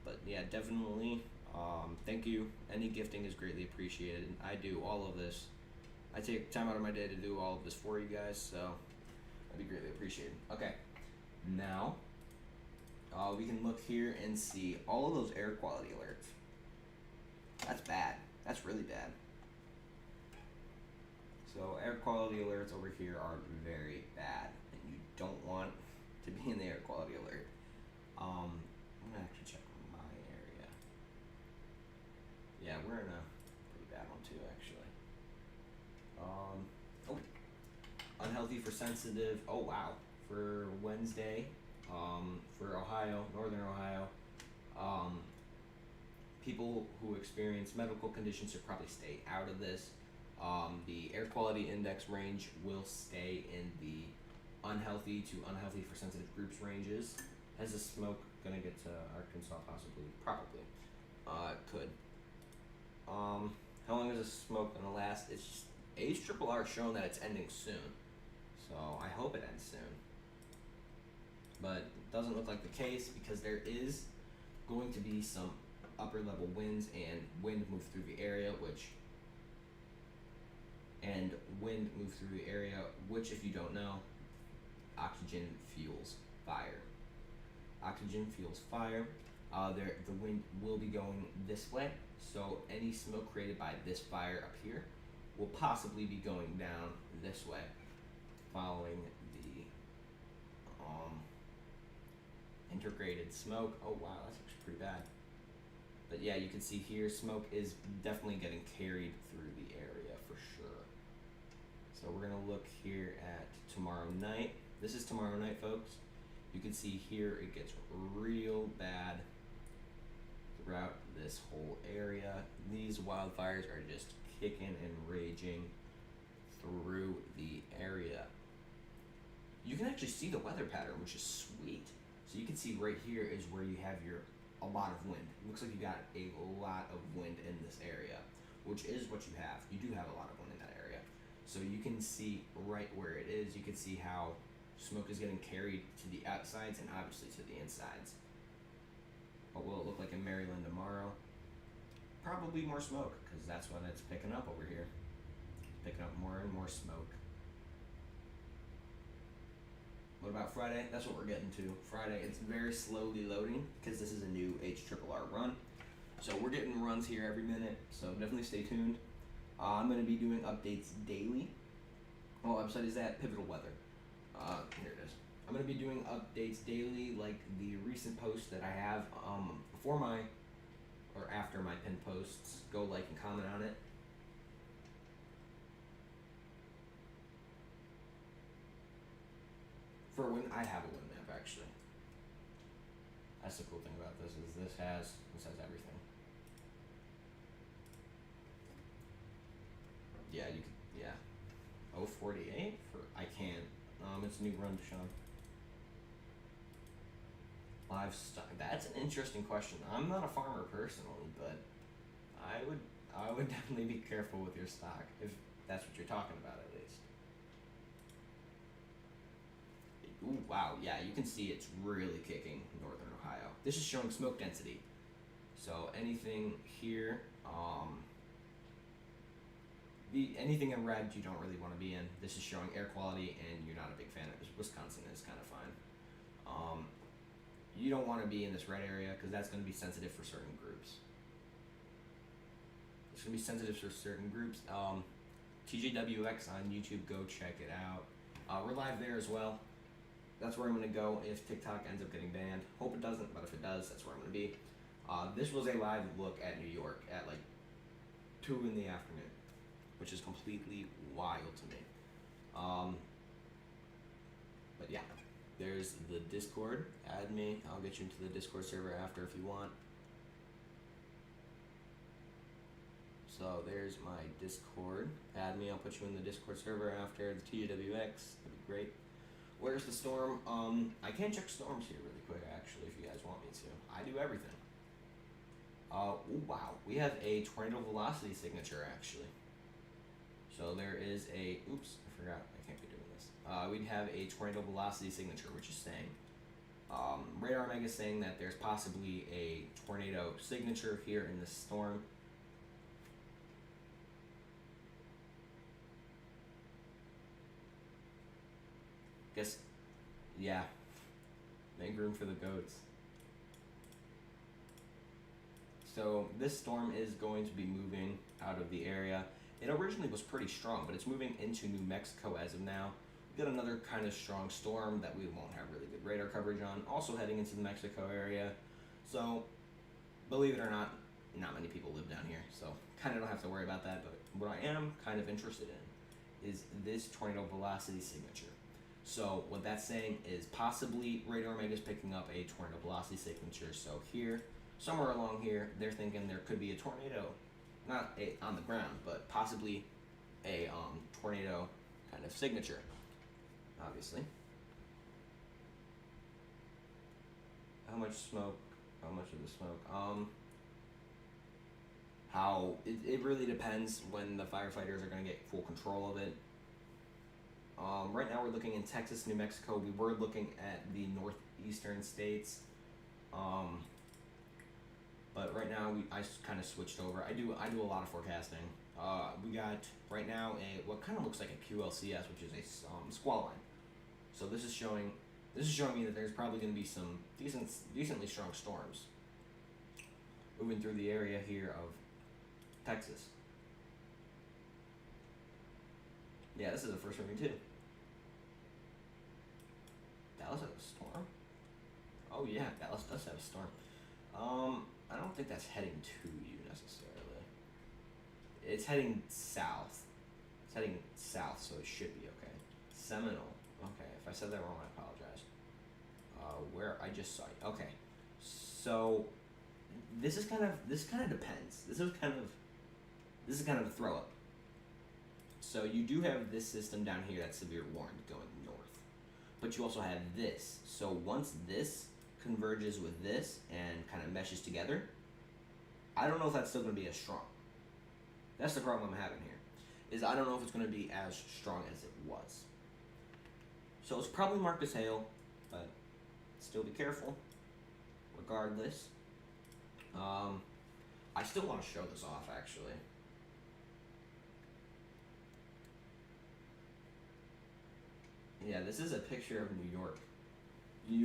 But yeah, definitely. Thank you. Any gifting is greatly appreciated. I do all of this. I take time out of my day to do all of this for you guys, so that'd be greatly appreciated. Okay, now we can look here and see all of those air quality alerts. That's bad. That's really bad. So air quality alerts over here are very bad, and you don't want to be in the air quality alert. I'm gonna actually check my area. Yeah, we're in a pretty bad one too, actually. Oh, unhealthy for sensitive. Oh wow, for Wednesday, for Ohio, Northern Ohio, people who experience medical conditions should probably stay out of this. The air quality index range will stay in the unhealthy to unhealthy for sensitive groups ranges. Is the smoke gonna get to Arkansas? Possibly, probably. It could. How long is this smoke gonna last? It's just, AHRRR shown that it's ending soon, so I hope it ends soon. But it doesn't look like the case because there is going to be some upper level winds and wind move through the area, which if you don't know, oxygen fuels fire. Oxygen fuels fire. The wind will be going this way, so any smoke created by this fire up here will possibly be going down this way, following the Integrated smoke. Oh wow, that's actually pretty bad. But yeah, you can see here, smoke is definitely getting carried through the area for sure. So we're gonna look here at tomorrow night. This is tomorrow night, folks. You can see here it gets real bad throughout this whole area. These wildfires are just kicking and raging through the area. You can actually see the weather pattern, which is sweet. So you can see right here is where you have a lot of wind. It looks like you got a lot of wind in this area, which is what you have. You do have a lot of wind in that area. So you can see right where it is. You can see how smoke is getting carried to the outsides and obviously to the insides. What will it look like in Maryland tomorrow? Probably more smoke, because that's what it's picking up over here. Picking up more and more smoke. What about Friday? That's what we're getting to. Friday, it's very slowly loading because this is a new HRRR run. So we're getting runs here every minute, so definitely stay tuned. I'm going to be doing updates daily. What website is that? Pivotal Weather. Here it is. I'm going to be doing updates daily, like the recent post that I have before my, or after my pinned posts. Go like and comment on it. For when I have a wind map, actually. That's the cool thing about this is this has everything. Yeah, you could, yeah. 048 for I can't. It's a new run, Sean. Livestock. That's an interesting question. I'm not a farmer personally, but I would definitely be careful with your stock if that's what you're talking about at least. Ooh, wow, yeah, you can see it's really kicking northern Ohio. This is showing smoke density. So anything here, anything in red you don't really want to be in. This is showing air quality, and you're not a big fan of it. Wisconsin is kind of fine. You don't want to be in this red area because that's going to be sensitive for certain groups. It's going to be sensitive for certain groups. TJWX on YouTube, go check it out. We're live there as well. That's where I'm going to go if TikTok ends up getting banned. Hope it doesn't, but if it does, that's where I'm going to be. This was a live look at New York at like 2 in the afternoon, which is completely wild to me. But yeah, there's the Discord. Add me. I'll get you into the Discord server after if you want. So there's my Discord. Add me. I'll put you in the Discord server after the TJWX. That'd be great. Where's the storm? I can check storms here really quick, actually, if you guys want me to. I do everything. Oh, wow. We have a tornado velocity signature, actually. So there is a... Oops, I forgot. I can't be doing this. We'd have a tornado velocity signature, which is saying... Radar Omega is saying that there's possibly a tornado signature here in this storm. Guess, yeah, make room for the goats. So this storm is going to be moving out of the area. It originally was pretty strong, but it's moving into New Mexico as of now. We got another kind of strong storm that we won't have really good radar coverage on, also heading into the Mexico area. So, believe it or not many people live down here, so kind of don't have to worry about that. But what I am kind of interested in is this tornado velocity signature. So what that's saying is possibly Radar Omega is picking up a tornado velocity signature. So here, somewhere along here, they're thinking there could be a tornado, not on the ground, but possibly a tornado kind of signature, obviously. How much smoke? How much of the smoke? It really depends when the firefighters are going to get full control of it. Right now we're looking in Texas, New Mexico. We were looking at the northeastern states, but right now I kind of switched over. I do a lot of forecasting. We got right now what kind of looks like a QLCS, which is a squall line. So this is showing me that there's probably going to be some decently strong storms moving through the area here of Texas. Yeah, this is the first one too. Dallas has a storm? Oh yeah, Dallas does have a storm. I don't think that's heading to you necessarily. It's heading south. It's heading south, so it should be okay. Seminole. Okay, if I said that wrong, I apologize. Where I just saw you. Okay, so this kind of depends. This is kind of a throw up. So you do have this system down here that's severe warned going north, but you also have this. So once this converges with this and kind of meshes together, I don't know if that's still going to be as strong. That's the problem I'm having here, is I don't know if it's going to be as strong as it was. So it's probably marked as hail, but still be careful. Regardless, I still want to show this off actually. Yeah, this is a picture of New York. New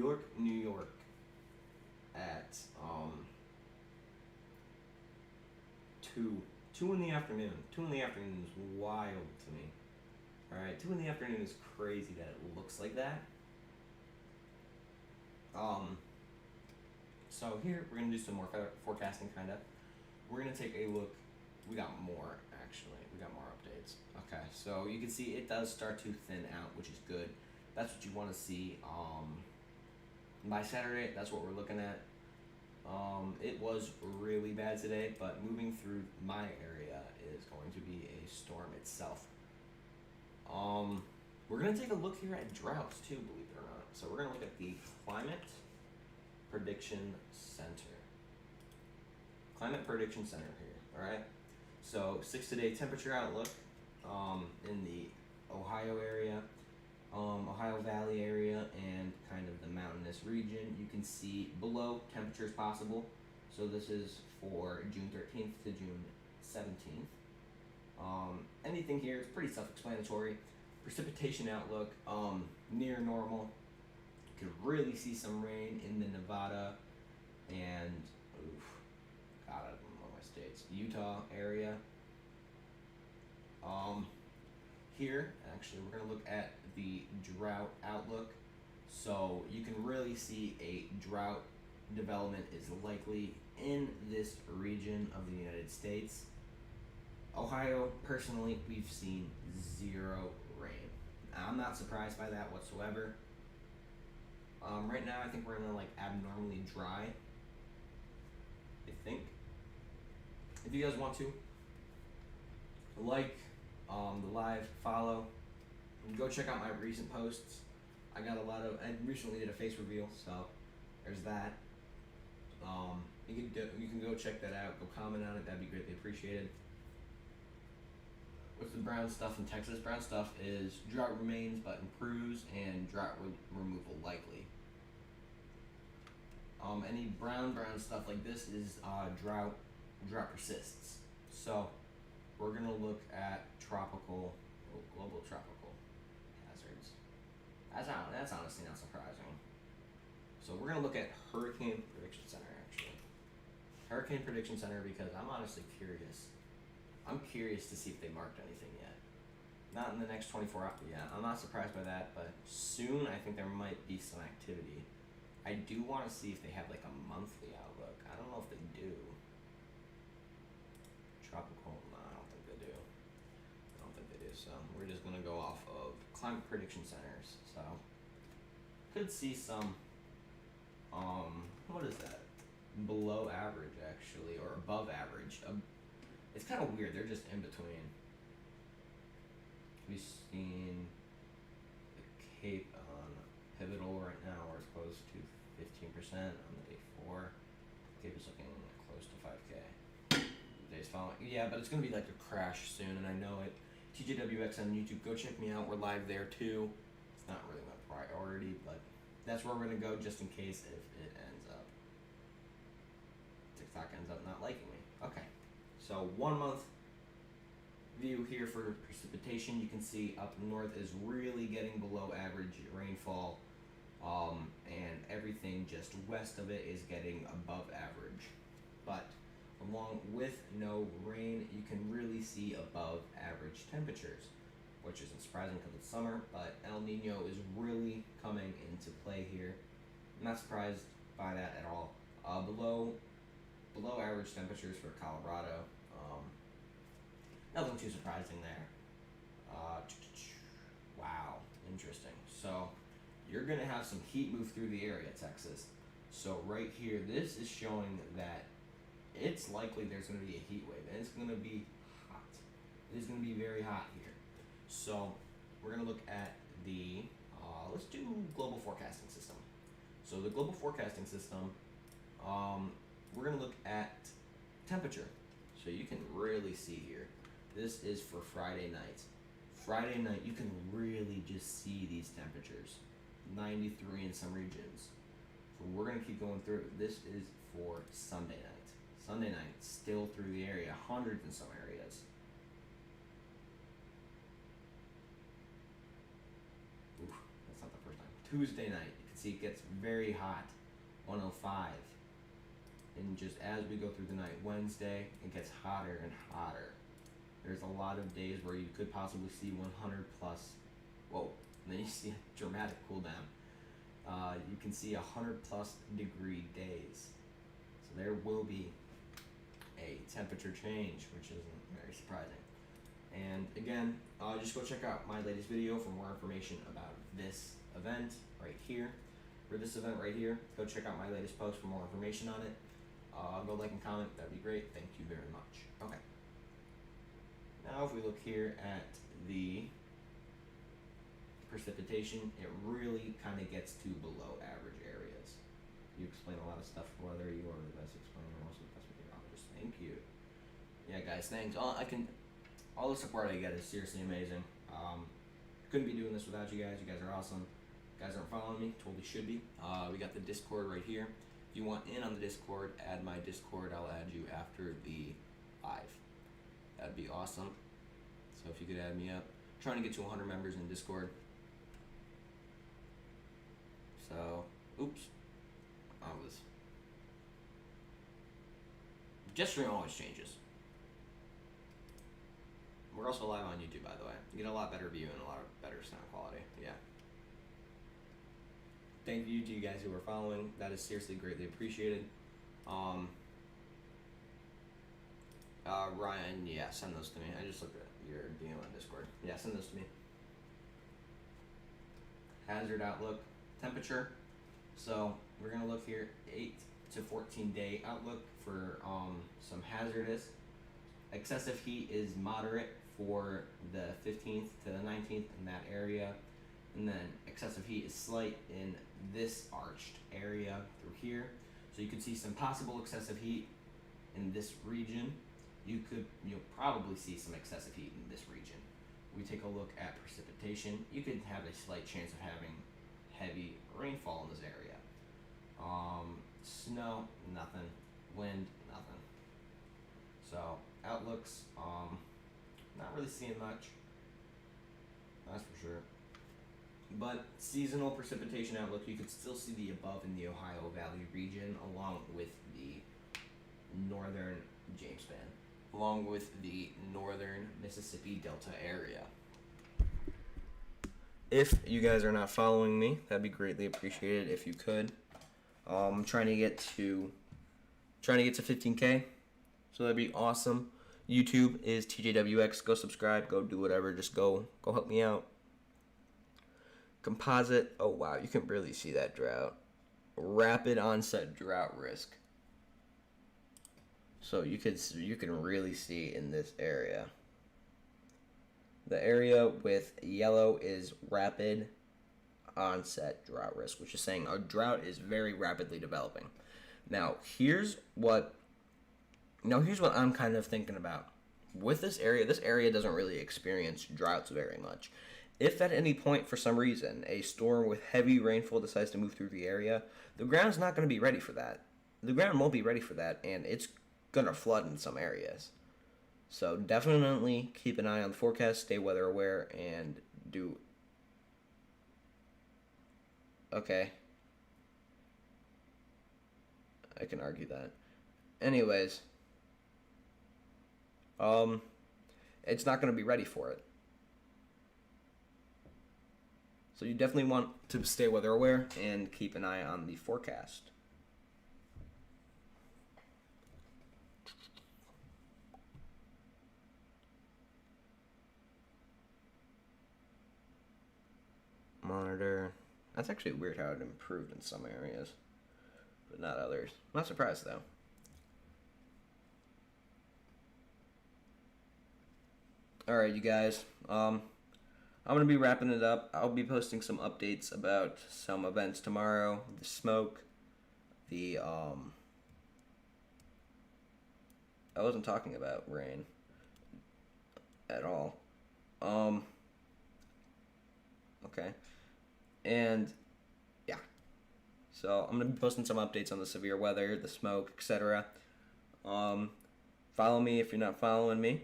York at 2 in the afternoon. 2 in the afternoon is wild to me. Alright, 2 in the afternoon is crazy that it looks like that. So here we're gonna do some more forecasting kind of. We're gonna take a look. We got more actually. We got more updates. Okay, so you can see it does start to thin out, which is good. That's what you want to see. By Saturday, that's what we're looking at. It was really bad today, but moving through my area is going to be a storm itself. We're gonna take a look here at droughts too, believe it or not. So we're gonna look at the Climate Prediction Center. Climate Prediction Center here. All right. So 6-day temperature outlook in the Ohio area, Ohio Valley area, and kind of the mountainous region. You can see below temperatures possible. So this is for June 13th to June 17th. Anything here is pretty self-explanatory. Precipitation outlook, near normal. You could really see some rain in the Nevada and God, I don't know my states. Utah area. Here, actually, we're going to look at the drought outlook. So you can really see a drought development is likely in this region of the United States. Ohio, personally, we've seen 0 rain. I'm not surprised by that whatsoever. Right now, I think we're in a abnormally dry. I think. If you guys want to, the live, follow, and go check out my recent posts. I recently did a face reveal, so there's that. You can go check that out, go comment on it, that'd be greatly appreciated. What's the brown stuff in Texas? Brown stuff is drought remains but improves and drought removal likely. Any brown stuff like this is drought persists. So we're gonna look at global tropical hazards. That's honestly not surprising. So we're gonna look at Hurricane Prediction Center actually. Hurricane Prediction Center because I'm honestly curious. I'm curious to see if they marked anything yet. Not in the next 24 hours. Yeah, I'm not surprised by that, but soon I think there might be some activity. I do want to see if they have a monthly outlook. I don't know if they do. Tropical, no, I don't think they do. So we're just gonna go off of climate prediction centers. So could see some, what is that? Below average actually, or above average. It's kind of weird. They're just in between. We've seen the Cape on pivotal right now, where it's close to 15% on the day 4. Cape is looking close to 5K. The days following, yeah, but it's gonna be a crash soon, and I know it. TJWX on YouTube, go check me out. We're live there too. It's not really my priority, but that's where we're gonna go just in case if it ends up. TikTok ends up not liking me. Okay. So 1 month view here for precipitation. You can see up north is really getting below average rainfall, and everything just west of it is getting above average. But along with no rain, you can really see above average temperatures, which isn't surprising because it's summer, but El Nino is really coming into play here. I'm not surprised by that at all. Below average temperatures for Colorado. Nothing too surprising there. Uh, wow, interesting. So you're gonna have some heat move through the area, Texas. So right here, this is showing that it's likely there's gonna be a heat wave, and it's gonna be hot. It is gonna be very hot here. So we're gonna look at the let's do global forecasting system. So the global forecasting system, we're gonna look at temperature. So you can really see here. This is for Friday night. Friday night, you can really just see these temperatures. 93 in some regions. So we're gonna keep going through. This is for Sunday night. Sunday night, still through the area, hundreds in some areas. Oof, that's not the first time. Tuesday night, you can see it gets very hot, 105. And just as we go through the night, Wednesday, it gets hotter and hotter. There's a lot of days where you could possibly see 100 plus. Whoa, and then you see a dramatic cool down. You can see 100 plus degree days. So there will be a temperature change, which isn't very surprising. And again, just go check out my latest video for more information about this event right here. For this event right here, go check out my latest post for more information on it. Go like and comment, that'd be great. Thank you very much. Okay. Now if we look here at the precipitation, it really kind of gets to below average areas. You explain a lot of stuff, whether you are the best explainer or also the best meteorologist. Thank you. Yeah, guys, thanks. All the support I get is seriously amazing. Couldn't be doing this without you guys. You guys are awesome. You guys aren't following me, totally should be. We got the Discord right here. If you want in on the Discord, add my Discord. I'll add you after the live. That'd be awesome. So if you could add me up. I'm trying to get to 100 members in Discord. So, oops. Stream always changes. We're also live on YouTube, by the way. You get a lot better view and a lot better sound quality. Yeah. Thank you to you guys who are following. That is seriously greatly appreciated. Ryan, yeah, send those to me. I just looked at your DM on Discord. Yeah, send those to me. Hazard outlook, temperature. So we're gonna look here, 8 to 14 day outlook for some hazardous. Excessive heat is moderate for the 15th to the 19th in that area, and then excessive heat is slight in this arched area through here. So you could see some possible excessive heat in this region. You'll probably see some excessive heat in this region. We take a look at precipitation. You could have a slight chance of having heavy rainfall in this area. Snow, nothing. Wind, nothing. So outlooks, not really seeing much. That's for sure. But seasonal precipitation outlook, you could still see the above in the Ohio Valley region, along with the northern James Band, along with the northern Mississippi Delta area. If you guys are not following me, that'd be greatly appreciated if you could. I'm trying to get to 15K, so that'd be awesome. YouTube is TJWX. Go subscribe. Go do whatever. Just go help me out. Composite. Oh wow, you can really see that drought. Rapid onset drought risk. So you can really see in this area. The area with yellow is rapid onset drought risk, which is saying a drought is very rapidly developing. Now here's what I'm kind of thinking about. With this area doesn't really experience droughts very much. If at any point, for some reason, a storm with heavy rainfall decides to move through the area, the ground's not going to be ready for that. The ground won't be ready for that, and it's going to flood in some areas. So definitely keep an eye on the forecast, stay weather aware, and do... Okay. I can argue that. Anyways, it's not going to be ready for it. So you definitely want to stay weather aware and keep an eye on the forecast. That's actually weird how it improved in some areas, but not others. I'm not surprised though. All right, you guys. I'm gonna be wrapping it up. I'll be posting some updates about some events tomorrow. The smoke, the I wasn't talking about rain at all. Um, okay, and yeah. So I'm gonna be posting some updates on the severe weather, the smoke, etc. Um, follow me if you're not following me.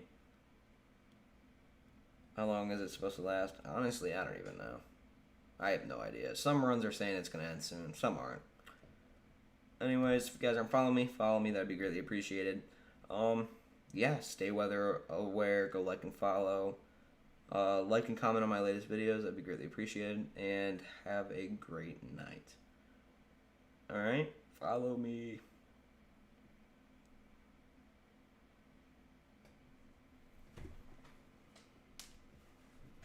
How long is it supposed to last? Honestly, I don't even know. I have no idea. Some runs are saying it's going to end soon. Some aren't. Anyways, if you guys aren't following me, follow me. That'd be greatly appreciated. Yeah, stay weather aware. Go like and follow. Like and comment on my latest videos. That'd be greatly appreciated. And have a great night. Alright? Follow me.